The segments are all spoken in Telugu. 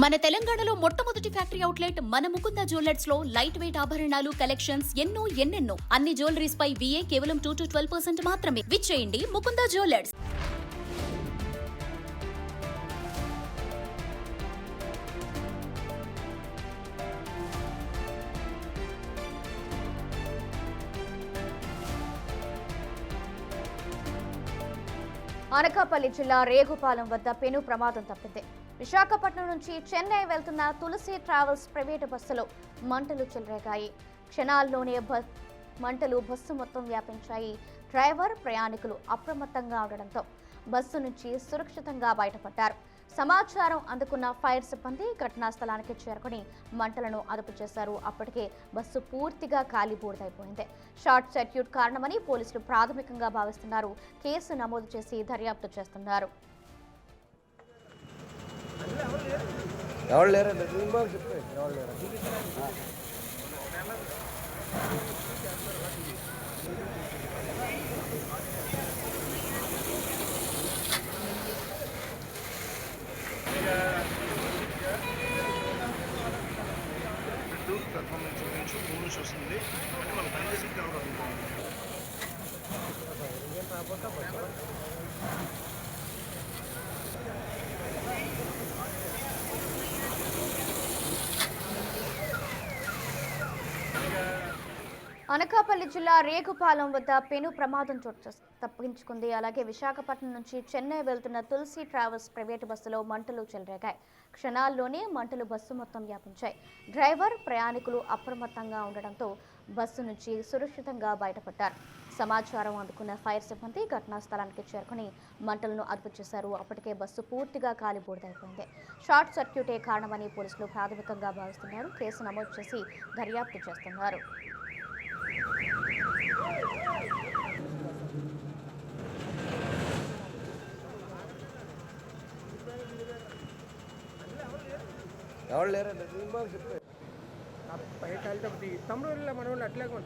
మన తెలంగాణలో మొట్టమొదటి ఫ్యాక్టరీ అవుట్లెట్ మన ముకుంద జ్యువెలర్స్ లో లైట్ వెయిట్ ఆభరణాలు కలెక్షన్స్ ఎన్నెన్నో అన్ని జ్యువెలరీస్ పై VA కేవలం 2 to 12% మాత్రమే. విచ్చేయండి ముకుంద జ్యువెలర్స్. అనకాపల్లి జిల్లా రేగుపాలెం వద్ద పెను ప్రమాదం తప్పింది. విశాఖపట్నం నుంచి చెన్నై వెళ్తున్న తులసి ట్రావెల్స్ ప్రైవేటు బస్సులో మంటలు చెలరేగాయి. క్షణాల్లోనే మంటలు బస్సు మొత్తం వ్యాపించాయి. డ్రైవర్, ప్రయాణికులు అప్రమత్తంగా ఉండడంతో బస్సు నుంచి సురక్షితంగా బయటపడ్డారు. సమాచారం అందుకున్న ఫైర్ సిబ్బంది ఘటనా స్థలానికి చేరుకుని మంటలను అదుపు చేశారు. అప్పటికే బస్సు పూర్తిగా కాలిబూడిదైపోయింది. షార్ట్ సర్క్యూట్ కారణమని పోలీసులు ప్రాథమికంగా భావిస్తున్నారు. కేసు నమోదు చేసి దర్యాప్తు చేస్తున్నారు. పెర్ఫార్మెన్స్ నుంచి మూడు వస్తుంది మన పనిచేసి అనకాపల్లి జిల్లా రేగుపాలెం వద్ద పెను ప్రమాదం తప్పించుకుంది. అలాగే విశాఖపట్నం నుంచి చెన్నై వెళ్తున్న తులసి ట్రావెల్స్ ప్రైవేటు బస్సులో మంటలు చెలరేగాయి. క్షణాల్లోనే మంటలు బస్సు మొత్తం వ్యాపించాయి. డ్రైవర్, ప్రయాణికులు అప్రమత్తంగా ఉండడంతో బస్సు నుంచి సురక్షితంగా బయటపడ్డారు. సమాచారం అందుకున్న ఫైర్ సిబ్బంది ఘటనా స్థలానికి చేరుకుని మంటలను అదుపు చేశారు. అప్పటికే బస్సు పూర్తిగా కాలిబూడిదైపోయింది. షార్ట్ సర్క్యూటే కారణమని పోలీసులు ప్రాథమికంగా భావిస్తున్నారు. కేసు నమోదు చేసి దర్యాప్తు చేస్తున్నారు. ఎవరు లేరండి చెప్పారు పై కాలిటప్పుడు తమ్ముడు వెళ్ళా మన వాళ్ళు అట్లాగే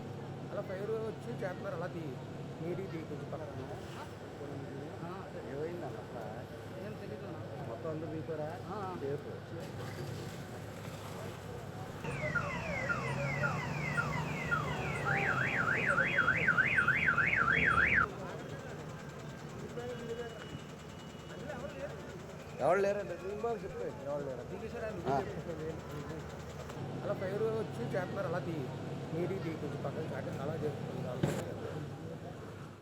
అలా పైరు వచ్చి చేస్తున్నారు. అలా నీరు కొంచెం పక్కన ఏమైంది అట్లా ఏం తెలియదు మొత్తం అందరూ దిగుతారా రేపు ఎవరు లేరండి చెప్పారు ఎవరు లేరా అలా పైరు వచ్చి చేస్తున్నారు. అలా నీరు కొంచెం పక్కన అలా చేస్తున్నారు.